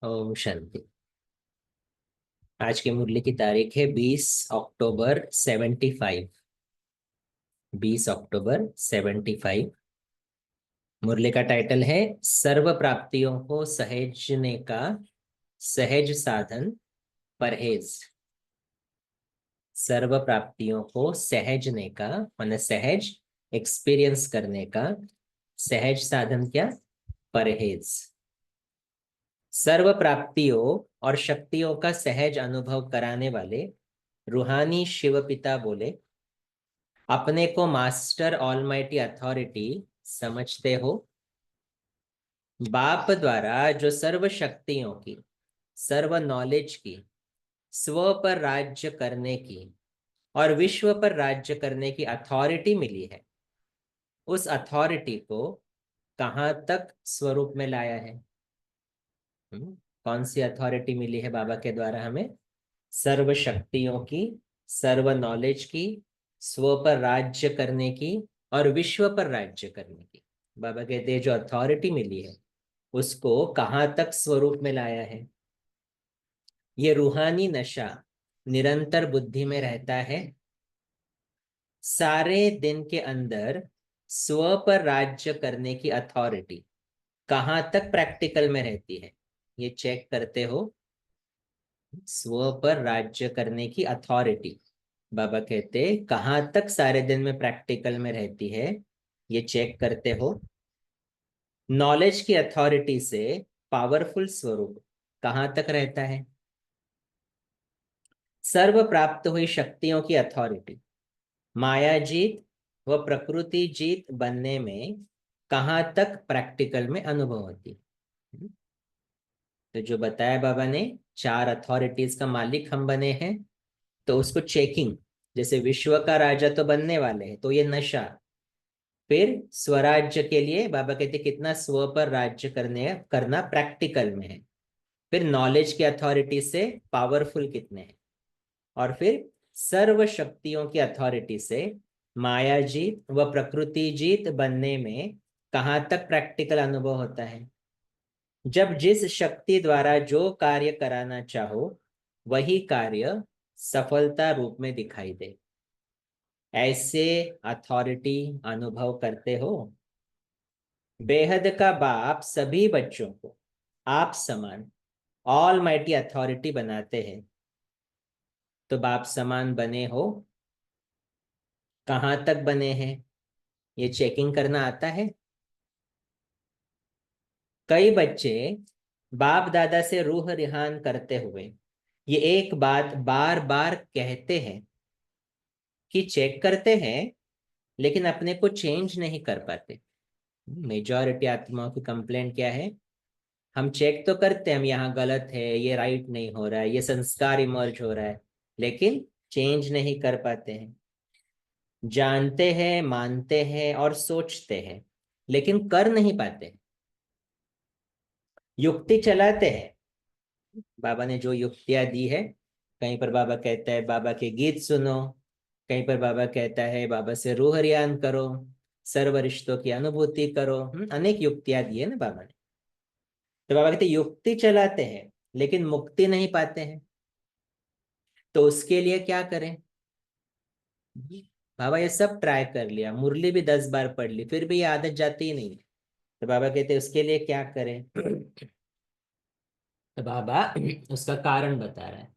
ओम शांति। आज की मुरली की तारीख है 20 अक्टूबर 75। 20 अक्टूबर 75। मुरली का टाइटल है सर्व प्राप्तियों को सहेजने का सहज साधन परहेज। सर्व प्राप्तियों को सहजने का माने सहज एक्सपीरियंस करने का सहज साधन क्या? परहेज। सर्व प्राप्तियों और शक्तियों का सहज अनुभव कराने वाले रूहानी शिव पिता बोले, अपने को मास्टर ऑलमाइटी अथॉरिटी समझते हो? बाप द्वारा जो सर्व शक्तियों की, सर्व नॉलेज की, स्व पर राज्य करने की और विश्व पर राज्य करने की अथॉरिटी मिली है, उस अथॉरिटी को कहाँ तक स्वरूप में लाया है? कौन सी अथॉरिटी मिली है बाबा के द्वारा हमें? सर्व शक्तियों की, सर्व नॉलेज की, स्व पर राज्य करने की और विश्व पर राज्य करने की। बाबा कहते हैं जो अथॉरिटी मिली है उसको कहाँ तक स्वरूप में लाया है? ये रूहानी नशा निरंतर बुद्धि में रहता है। सारे दिन के अंदर स्व पर राज्य करने की अथॉरिटी कहाँ तक प्रैक्टिकल में रहती है, ये चेक करते हो? स्व पर राज्य करने की अथॉरिटी बाबा कहते कहाँ तक सारे दिन में प्रैक्टिकल में रहती है, ये चेक करते हो? नॉलेज की अथॉरिटी से पावरफुल स्वरूप कहाँ तक रहता है? सर्व प्राप्त हुई शक्तियों की अथॉरिटी माया जीत व प्रकृति जीत बनने में कहाँ तक प्रैक्टिकल में अनुभव होती है? तो जो बताया बाबा ने, चार अथॉरिटीज का मालिक हम बने हैं, तो उसको चेकिंग, जैसे विश्व का राजा तो बनने वाले हैं, तो ये नशा। फिर स्वराज्य के लिए बाबा कहते कितना स्व पर राज्य करना प्रैक्टिकल में है। फिर नॉलेज की अथॉरिटी से पावरफुल कितने हैं। और फिर सर्व शक्तियों की अथॉरिटी से माया जीत व प्रकृति जीत बनने में कहाँ तक प्रैक्टिकल अनुभव होता है? जब जिस शक्ति द्वारा जो कार्य कराना चाहो वही कार्य सफलता रूप में दिखाई दे, ऐसे अथॉरिटी अनुभव करते हो? बेहद का बाप सभी बच्चों को आप समान ऑल माइटी अथॉरिटी बनाते हैं, तो बाप समान बने हो? कहाँ तक बने हैं, ये चेकिंग करना आता है? कई बच्चे बाप दादा से रूह रिहान करते हुए ये एक बात बार बार कहते हैं कि चेक करते हैं लेकिन अपने को चेंज नहीं कर पाते। मेजॉरिटी आत्माओं की कंप्लेंट क्या है? हम चेक तो करते हैं, हम यहाँ गलत है, ये राइट नहीं हो रहा है, ये संस्कार इमर्ज हो रहा है, लेकिन चेंज नहीं कर पाते हैं। जानते हैं, मानते हैं और सोचते हैं, लेकिन कर नहीं पाते। युक्ति चलाते हैं, बाबा ने जो युक्तियां दी है, कहीं पर बाबा कहता है बाबा के गीत सुनो, कहीं पर बाबा कहता है बाबा से रूह रियान करो, सर्व रिश्तों की अनुभूति करो। अनेक युक्तियां दी है ना बाबा ने। तो बाबा कहते युक्ति चलाते हैं लेकिन मुक्ति नहीं पाते हैं, तो उसके लिए क्या करें? बाबा ये सब ट्राई कर लिया, मुरली भी 10 बार पढ़ ली, फिर भी ये आदत जाती ही नहीं है। तो बाबा कहते उसके लिए क्या करें? तो बाबा उसका कारण बता रहा है।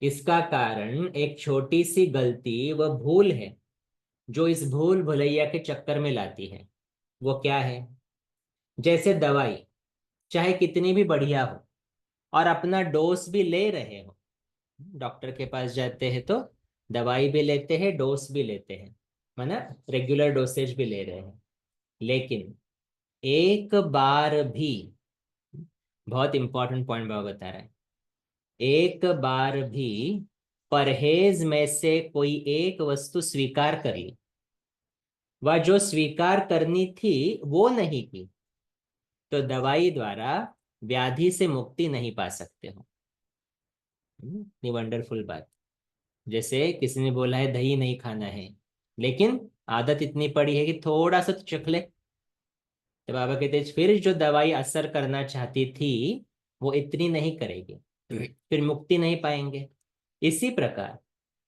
इसका कारण एक छोटी सी गलती व भूल है जो इस भूल भुलैया के चक्कर में लाती है। वो क्या है? जैसे दवाई चाहे कितनी भी बढ़िया हो और अपना डोज भी ले रहे हो, डॉक्टर के पास जाते हैं तो दवाई भी लेते हैं, डोज भी लेते हैं, माना रेगुलर डोसेज भी ले रहे हैं, लेकिन एक बार भी, बहुत इंपॉर्टेंट पॉइंट बाबा बता रहा है, एक बार भी परहेज में से कोई एक वस्तु स्वीकार कर ली व जो स्वीकार करनी थी वो नहीं की, तो दवाई द्वारा व्याधि से मुक्ति नहीं पा सकते हो। ये वंडरफुल बात। जैसे किसी ने बोला है दही नहीं खाना है, लेकिन आदत इतनी पड़ी है कि थोड़ा सा तो चख ले, तो बाबा कहते हैं फिर जो दवाई असर करना चाहती थी वो इतनी नहीं करेगी, फिर मुक्ति नहीं पाएंगे। इसी प्रकार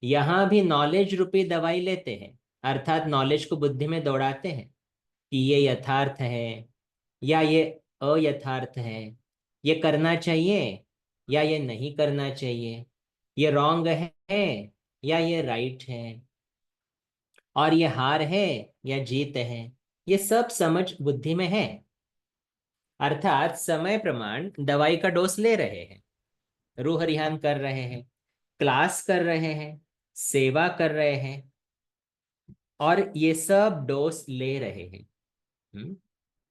यहाँ भी नॉलेज रूपी दवाई लेते हैं, अर्थात नॉलेज को बुद्धि में दौड़ाते हैं कि ये यथार्थ है या ये अयथार्थ है, ये करना चाहिए या ये नहीं करना चाहिए, ये रॉन्ग है या ये राइट है, और ये हार है या जीत है, ये सब समझ बुद्धि में है। अर्थात समय प्रमाण दवाई का डोज ले रहे हैं, रूह रिहान कर रहे हैं, क्लास कर रहे हैं, सेवा कर रहे हैं, और ये सब डोज ले रहे हैं। हम्म?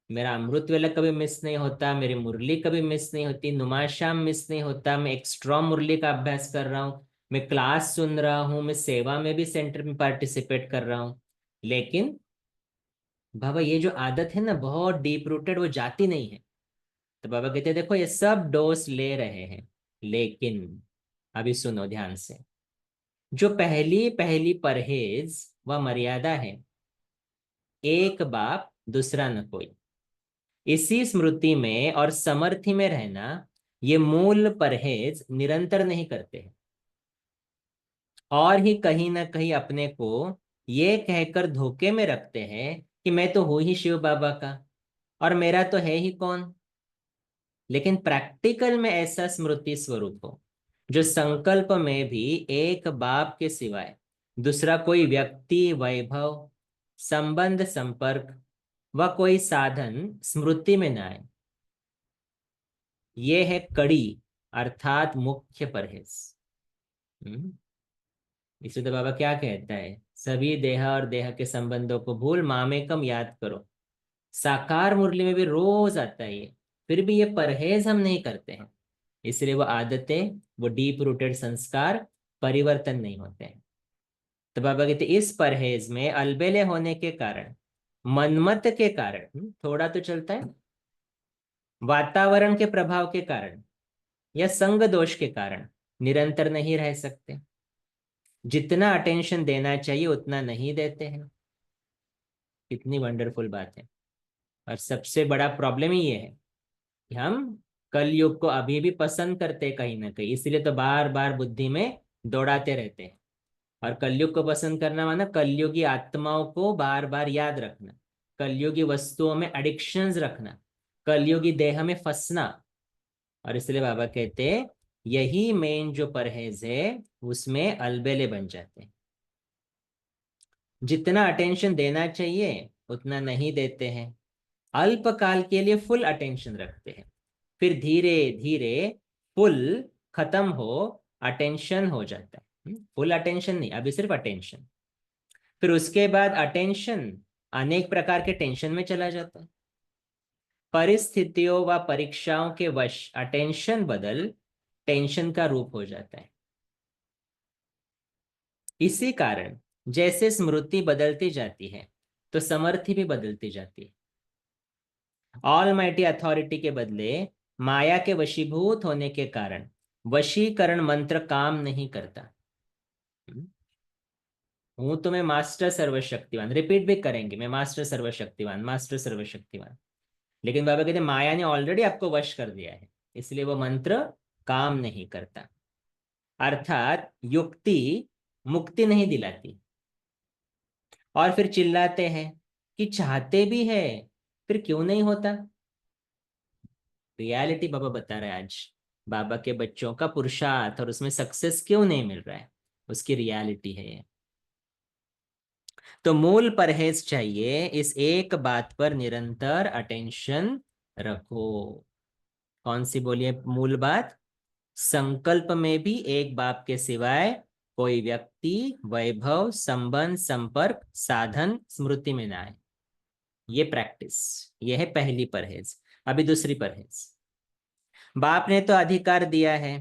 मेरा अमृत वेला कभी मिस नहीं होता, मेरी मुरली कभी मिस नहीं होती, नुमाशाम मिस नहीं होता, मैं एक्स्ट्रा मुरली का अभ्यास कर रहा हूँ, मैं क्लास सुन रहा हूँ, मैं सेवा में भी सेंटर में पार्टिसिपेट कर रहा हूँ। लेकिन बाबा ये जो आदत है ना बहुत डीप रूटेड, वो जाती नहीं है। तो बाबा कहते हैं देखो ये सब डोज ले रहे हैं, लेकिन अभी सुनो ध्यान से, जो पहली पहली परहेज व मर्यादा है, एक बाप दूसरा न कोई, इसी स्मृति में और समर्थि में रहना, ये मूल परहेज निरंतर नहीं करते हैं, और ही कहीं ना कहीं अपने को ये कहकर धोखे में रखते हैं कि मैं तो हूं ही शिव बाबा का, और मेरा तो है ही कौन। लेकिन प्रैक्टिकल में ऐसा स्मृति स्वरूप हो जो संकल्प में भी एक बाप के सिवाय दूसरा कोई व्यक्ति, वैभव, संबंध, संपर्क व कोई साधन स्मृति में न आए, ये है कड़ी अर्थात मुख्य परहेज। हम्म? इसलिए तो बाबा क्या कहता है, सभी देह और देह के संबंधों को भूल मामेकम याद करो। साकार मुरली में भी रोज आता है ये, फिर भी ये परहेज हम नहीं करते हैं, इसलिए वो आदतें, वो डीप रूटेड संस्कार परिवर्तन नहीं होते हैं। तो बाबा कहते इस परहेज में अलबेले होने के कारण, मनमत के कारण, थोड़ा तो चलता है, वातावरण के प्रभाव के कारण या संग दोष के कारण निरंतर नहीं रह सकते। जितना अटेंशन देना चाहिए उतना नहीं देते हैं। कितनी वंडरफुल बात है। और सबसे बड़ा प्रॉब्लम ही ये है कि हम कलयुग को अभी भी पसंद करते हैं कहीं ना कहीं, इसलिए तो बार बार बुद्धि में दौड़ाते रहते हैं। और कलयुग को पसंद करना माना कलयुगी आत्माओं को बार बार याद रखना, कलयुगी वस्तुओं में एडिक्शंस रखना, कलयुगी देह में फंसना। और इसलिए बाबा कहते हैं यही मेन जो परहेज है उसमें अलबेले बन जाते हैं। जितना अटेंशन देना चाहिए उतना नहीं देते हैं, अल्पकाल के लिए फुल अटेंशन रखते हैं, फिर धीरे धीरे फुल खत्म हो, अटेंशन हो जाता है। फुल अटेंशन नहीं, अभी सिर्फ अटेंशन। फिर उसके बाद अटेंशन अनेक प्रकार के टेंशन में चला जाता है। परिस्थितियों व परीक्षाओं के वश अटेंशन बदल टेंशन का रूप हो जाता है। इसी कारण जैसे स्मृति बदलती जाती है तो समर्थि भी बदलती जाती है। ऑल माइटी अथॉरिटी के बदले माया के वशीभूत होने के कारण वशीकरण मंत्र काम नहीं करता। हूं तो मैं मास्टर सर्वशक्तिवान, रिपीट भी करेंगे, मैं मास्टर सर्वशक्तिवान, मास्टर सर्वशक्तिवान। लेकिन बाबा कहते माया ने ऑलरेडी आपको वश कर दिया है, इसलिए वो मंत्र काम नहीं करता। अर्थात युक्ति मुक्ति नहीं दिलाती। और फिर चिल्लाते हैं कि चाहते भी है, फिर क्यों नहीं होता। रियलिटी बाबा बता रहे हैं आज, बाबा के बच्चों का पुरुषार्थ और उसमें सक्सेस क्यों नहीं मिल रहा है, उसकी रियलिटी है ये। तो मूल परहेज चाहिए, इस एक बात पर निरंतर अटेंशन रखो। कौन सी बोलिए मूल बात? संकल्प में भी एक बाप के सिवाय कोई व्यक्ति, वैभव, संबंध, संपर्क, साधन स्मृति में ना आए। ये प्रैक्टिस, ये है पहली परहेज। अभी दूसरी परहेज, बाप ने तो अधिकार दिया है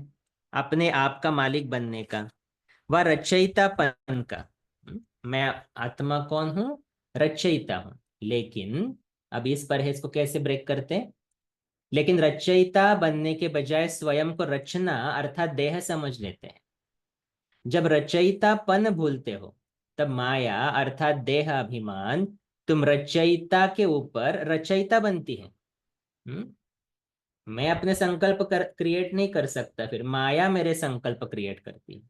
अपने आप का मालिक बनने का व रचयितापन का। मैं आत्मा कौन हूं? रचयिता हूं। लेकिन अब इस परहेज को कैसे ब्रेक करते हैं? लेकिन रचयिता बनने के बजाय स्वयं को रचना अर्थात देह समझ लेते हैं। जब रचयितापन भूलते हो तब माया अर्थात देह अभिमान तुम रचयिता के ऊपर रचयिता बनती है। हम्म? मैं अपने संकल्प क्रिएट नहीं कर सकता, फिर माया मेरे संकल्प क्रिएट करती है,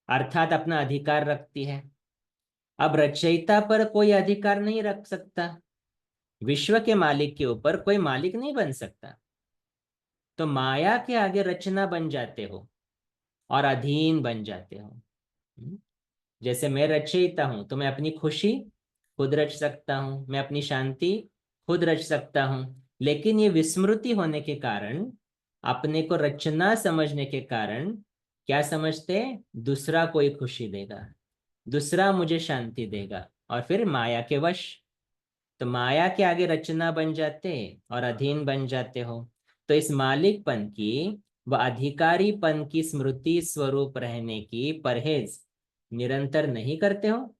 अर्थात अपना अधिकार रखती है। अब रचयिता पर कोई अधिकार नहीं रख सकता, विश्व के मालिक के ऊपर कोई मालिक नहीं बन सकता। तो माया के आगे रचना बन जाते हो और अधीन बन जाते हो। जैसे मैं रचयिता हूं तो मैं अपनी खुशी खुद रच सकता हूं, मैं अपनी शांति खुद रच सकता हूं। लेकिन ये विस्मृति होने के कारण, अपने को रचना समझने के कारण, क्या समझते हैं, दूसरा कोई खुशी देगा, दूसरा मुझे शांति देगा, और फिर माया के वश। तो माया के आगे रचना बन जाते और अधीन बन जाते हो। तो इस मालिकपन की व अधिकारीपन की स्मृति स्वरूप रहने की परहेज निरंतर नहीं करते हो।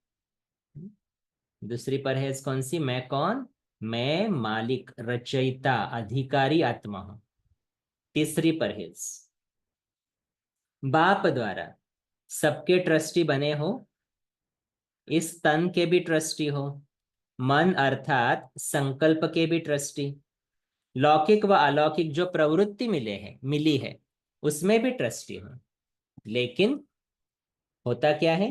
दूसरी परहेज कौन सी, मैं कौन, मैं मालिक, रचयिता, अधिकारी आत्मा हूं। तीसरी परहेज, बाप द्वारा सबके ट्रस्टी बने हो, इस तन के भी ट्रस्टी हो, मन अर्थात संकल्प के भी ट्रस्टी, लौकिक व अलौकिक जो प्रवृत्ति मिली है उसमें भी ट्रस्टी हो। लेकिन होता क्या है,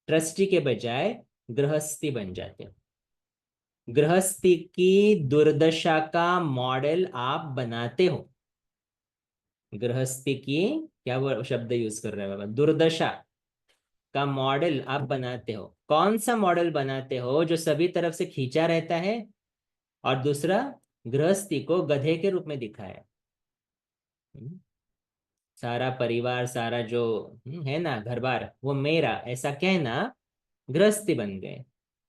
ट्रस्टी के बजाय गृहस्थी बन जाते हो। गृहस्थी की दुर्दशा का मॉडल आप बनाते हो। गृहस्थी की, क्या वो शब्द यूज कर रहे हैं बाबा, दुर्दशा का मॉडल आप बनाते हो। कौन सा मॉडल बनाते हो, जो सभी तरफ से खींचा रहता है, और दूसरा गृहस्थी को गधे के रूप में दिखाया। हम्म, सारा परिवार, सारा जो है ना घर बार, वो मेरा, ऐसा कहना गृहस्थी बन गए।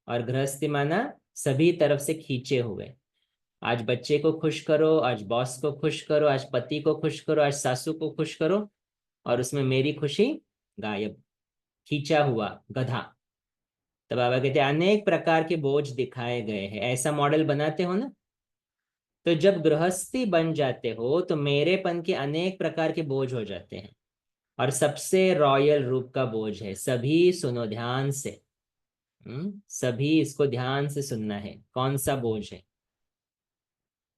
और गृहस्थी माना सभी तरफ से खींचे हुए। आज बच्चे को खुश करो, आज बॉस को खुश करो, आज पति को खुश करो, आज सासू को खुश करो, और उसमें मेरी खुशी गायब, खींचा हुआ गधा। तो बाबा कहते हैं अनेक प्रकार के बोझ दिखाए गए हैं, ऐसा मॉडल बनाते हो ना। तो जब गृहस्थी बन जाते हो तो मेरेपन के अनेक प्रकार के बोझ हो जाते हैं। और सबसे रॉयल रूप का बोझ है, सभी सुनो ध्यान से। सभी इसको ध्यान से सुनना है, कौन सा बोझ है।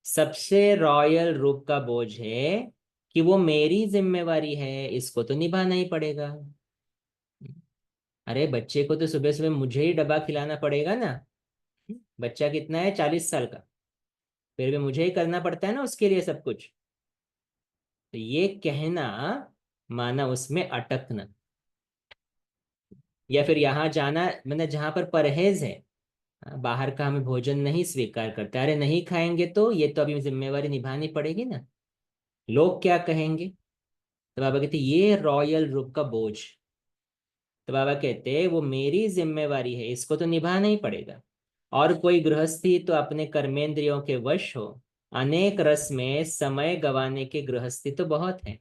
सबसे रॉयल रूप का बोझ है कि वो मेरी जिम्मेवारी है, इसको तो निभाना ही पड़ेगा। अरे बच्चे को तो सुबह सुबह मुझे ही डब्बा खिलाना पड़ेगा ना। बच्चा कितना है, 40 साल का, फिर भी मुझे ही करना पड़ता है ना उसके लिए सब कुछ। तो ये कहना माना उसमें अटकना, या फिर यहाँ जाना, मतलब जहां पर परहेज है, बाहर का हमें भोजन नहीं स्वीकार करता, अरे नहीं खाएंगे तो ये तो अभी जिम्मेवारी निभानी पड़ेगी ना, लोग क्या कहेंगे। तो बाबा कहते ये रॉयल रूप का बोझ। तो बाबा कहते वो मेरी जिम्मेवारी है, इसको तो निभाना ही पड़ेगा। और कोई गृहस्थी तो अपने कर्मेंद्रियों के वश हो, अनेक रस में समय गवाने के गृहस्थी तो बहुत है।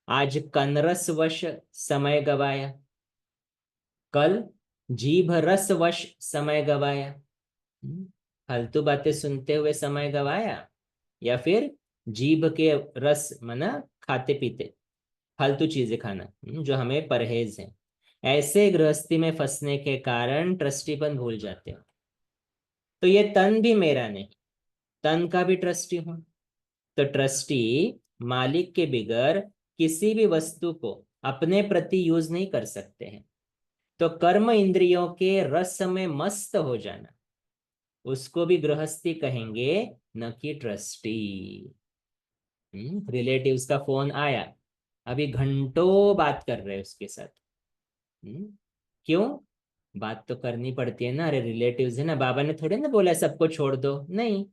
आज कनरस वश समय गवाया, कल जीभ रस वश समय गवाया। फालतू बातें सुनते हुए समय गवाया, या फिर जीभ के रस मना खाते पीते, फालतू चीजें खाना, जो हमें परहेज है। ऐसे गृहस्थी में फंसने के कारण ट्रस्टीपन भूल जाते हो। तो ये तन भी मेरा नहीं, तन का भी ट्रस्टी हूं। तो ट्रस्टी मालिक के बिगर किसी भी वस्तु को अपने प्रति यूज नहीं कर सकते हैं। तो कर्म इंद्रियों के रस में मस्त हो जाना, उसको भी गृहस्थी कहेंगे, न कि ट्रस्टी। रिलेटिव्स का फोन आया, अभी घंटों बात कर रहे हैं उसके साथ। हम्म, क्यों, बात तो करनी पड़ती है ना, अरे रिलेटिव्स है ना। बाबा ने थोड़े ना बोला सबको छोड़ दो, नहीं,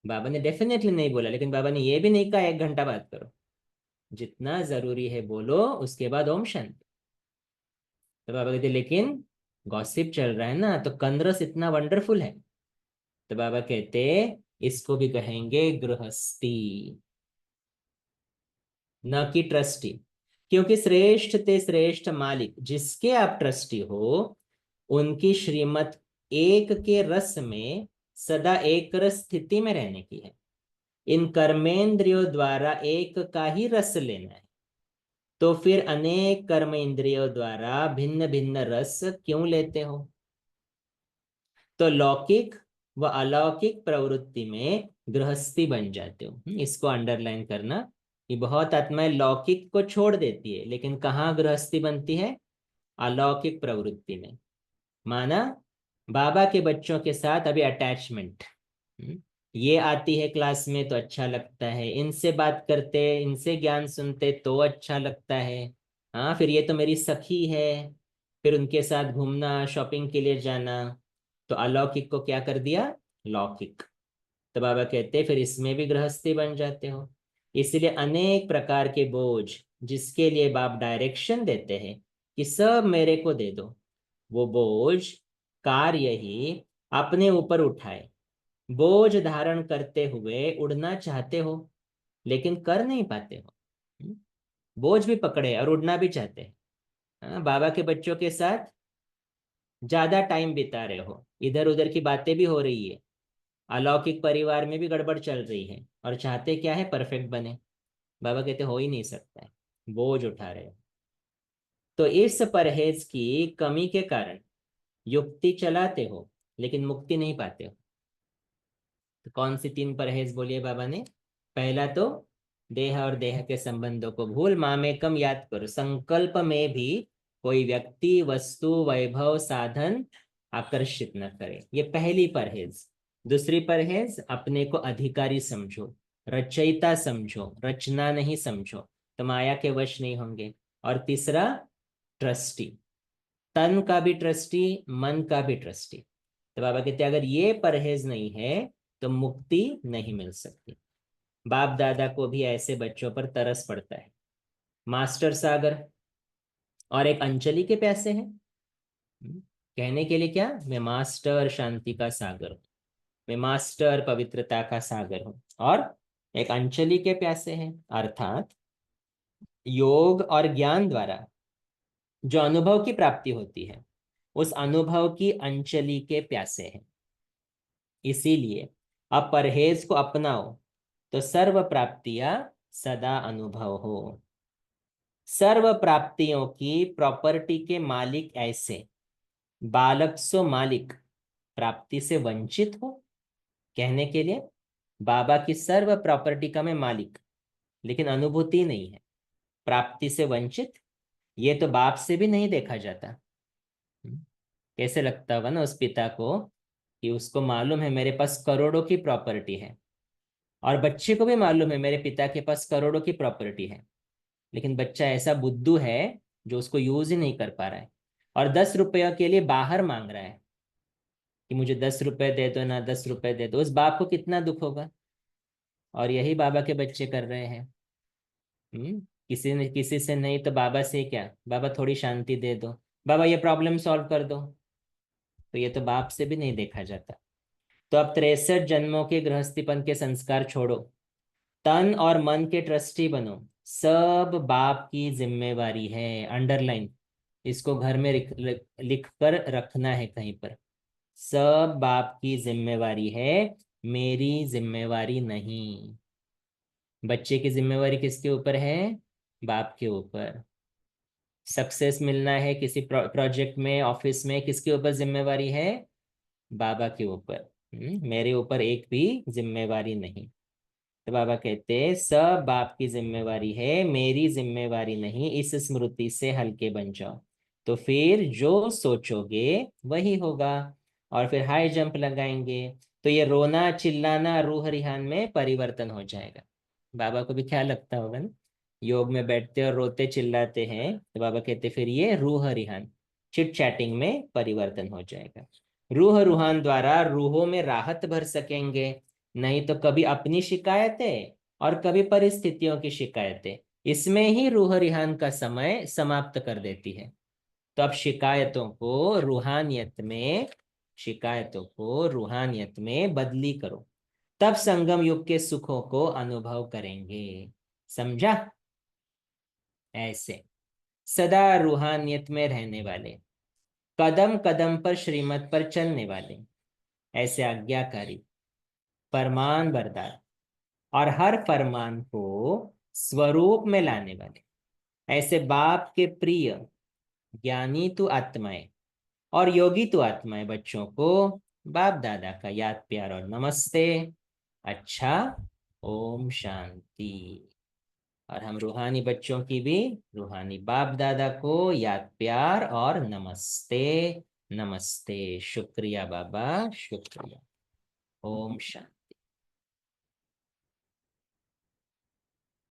बाबा ने डेफिनेटली नहीं बोला, लेकिन बाबा ने ये भी नहीं कहा 1 घंटा बात करो, जितना जरूरी है बोलो, उसके बाद ओम शांति। तो बाबा कहते लेकिन गॉसिप चल रहा है ना, तो कंद्रस इतना वंडरफुल है। तो बाबा कहते इसको भी कहेंगे गृहस्थी, न कि ट्रस्टी। क्योंकि श्रेष्ठ ते श्रेष्ठ मालिक जिसके आप ट्रस्टी हो, उनकी श्रीमत एक के रस में सदा एक रस स्थिति में रहने की है। इन कर्मेंद्रियों द्वारा एक का ही रस लेना है, तो फिर अनेक कर्म इंद्रियों द्वारा भिन्न भिन्न रस क्यों लेते हो। तो लौकिक वह अलौकिक प्रवृत्ति में गृहस्थी बन जाते हो। इसको अंडरलाइन करना कि बहुत आत्माएं लौकिक को छोड़ देती है, लेकिन कहाँ गृहस्थी बनती है? अलौकिक प्रवृत्ति में। माना बाबा के बच्चों के साथ अभी अटैचमेंट, ये आती है क्लास में तो अच्छा लगता है, इनसे बात करते, इनसे ज्ञान सुनते तो अच्छा लगता है। हाँ, फिर ये तो मेरी सखी है, फिर उनके साथ घूमना, शॉपिंग के लिए जाना, तो अलौकिक को क्या कर दिया? लौकिक। तो बाबा कहते फिर इसमें भी गृहस्थी बन जाते हो। इसलिए अनेक प्रकार के बोझ जिसके लिए बाप डायरेक्शन देते हैं कि सब मेरे को दे दो, वो बोझ कार्य ही अपने ऊपर उठाए। बोझ धारण करते हुए उड़ना चाहते हो, लेकिन कर नहीं पाते हो। बोझ भी पकड़े और उड़ना भी चाहते हैं। हाँ, बाबा के बच्चों के साथ ज्यादा टाइम बिता रहे हो, इधर उधर की बातें भी हो रही है, अलौकिक परिवार में भी गड़बड़ चल रही है, और चाहते क्या है? परफेक्ट बने। बाबा कहते हो ही नहीं सकता है, बोझ उठा रहे हो। तो इस परहेज की कमी के कारण युक्ति चलाते हो, लेकिन मुक्ति नहीं पाते हो। तो कौन सी 3 परहेज बोलिए बाबा ने? पहला तो देह और देह के संबंधों को भूल, मामेकम याद करो। संकल्प में भी कोई व्यक्ति, वस्तु, वैभव, साधन आकर्षित न करे, ये पहली परहेज। दूसरी परहेज, अपने को अधिकारी समझो, रचयिता समझो, रचना नहीं समझो, तो माया के वश नहीं होंगे। और तीसरा, ट्रस्टी, तन का भी ट्रस्टी, मन का भी ट्रस्टी। तो बाबा कहते हैं अगर ये परहेज नहीं है तो मुक्ति नहीं मिल सकती। बाप दादा को भी ऐसे बच्चों पर तरस पड़ता है। मास्टर सागर और एक अंजलि के प्यासे हैं। कहने के लिए क्या? मैं मास्टर शांति का सागर हूँ, मैं मास्टर पवित्रता का सागर हूँ, और एक अंजलि के प्यासे हैं, अर्थात योग और ज्ञान द्वारा जो अनुभव की प्राप्ति होती है, उस अनुभव की अंजलि के प्यासे हैं। इसीलिए अब परहेज को अपनाओ तो सर्व प्राप्तियां सदा अनुभव हो। सर्व प्राप्तियों की प्रॉपर्टी के मालिक ऐसे, बालक सो मालिक, प्राप्ति से वंचित हो। कहने के लिए बाबा की सर्व प्रॉपर्टी का मैं मालिक, लेकिन अनुभूति नहीं है, प्राप्ति से वंचित। ये तो बाप से भी नहीं देखा जाता। कैसे लगता होगा ना उस पिता को कि उसको मालूम है मेरे पास करोड़ों की प्रॉपर्टी है, और बच्चे को भी मालूम है मेरे पिता के पास करोड़ों की प्रॉपर्टी है, लेकिन बच्चा ऐसा बुद्धू है जो उसको यूज ही नहीं कर पा रहा है, और 10 रुपये के लिए बाहर मांग रहा है कि मुझे 10 रुपए दे दो ना, 10 रुपए दे दो। उस बाप को कितना दुख होगा। और यही बाबा के बच्चे कर रहे हैं। किसी ने किसी से नहीं तो बाबा से क्या? बाबा थोड़ी शांति दे दो, बाबा ये प्रॉब्लम सॉल्व कर दो। तो ये तो बाप से भी नहीं देखा जाता। तो अब 63 जन्मों के गृहस्थीपन के संस्कार छोड़ो, तन और मन के ट्रस्टी बनो। सब बाप की जिम्मेवारी है। अंडरलाइन, इसको घर में लिख कर रखना है कहीं पर। सब बाप की जिम्मेवारी है, मेरी जिम्मेवारी नहीं। बच्चे की जिम्मेवारी किसके ऊपर है? बाप के ऊपर। सक्सेस मिलना है किसी प्रोजेक्ट में, ऑफिस में, किसके ऊपर जिम्मेवारी है? बाबा के ऊपर। मेरे ऊपर एक भी जिम्मेवारी नहीं। तो बाबा कहते हैं सब बाप की जिम्मेवारी है, मेरी जिम्मेवारी नहीं। इस स्मृति से हल्के बन जाओ, तो फिर जो सोचोगे वही होगा। और फिर हाई जंप लगाएंगे तो ये रोना चिल्लाना रूह रिहान में परिवर्तन हो जाएगा। बाबा को भी ख्याल लगता होगा ना, योग में बैठते और रोते चिल्लाते हैं, तो बाबा कहते फिर ये रूह रिहान, चिट चैटिंग में परिवर्तन हो जाएगा। रूह रूहान द्वारा रूहों में राहत भर सकेंगे, नहीं तो कभी अपनी शिकायतें और कभी परिस्थितियों की शिकायतें, इसमें ही रूह रिहान का समय समाप्त कर देती है। तो अब शिकायतों को रूहानियत में बदली करो, तब संगम युग के सुखों को अनुभव करेंगे। समझा? ऐसे सदा रूहानियत में रहने वाले, कदम कदम पर श्रीमत पर चलने वाले, ऐसे आज्ञाकारी, फरमान बरदार, और हर फरमान को स्वरूप में लाने वाले, ऐसे बाप के प्रिय ज्ञानी तु आत्माएं और योगी तु आत्माएं बच्चों को बाप दादा का याद प्यार और नमस्ते। अच्छा, ओम शांति। और हम रूहानी बच्चों की भी रूहानी बाप दादा को याद प्यार और नमस्ते। नमस्ते, शुक्रिया बाबा, शुक्रिया। ओम शांति।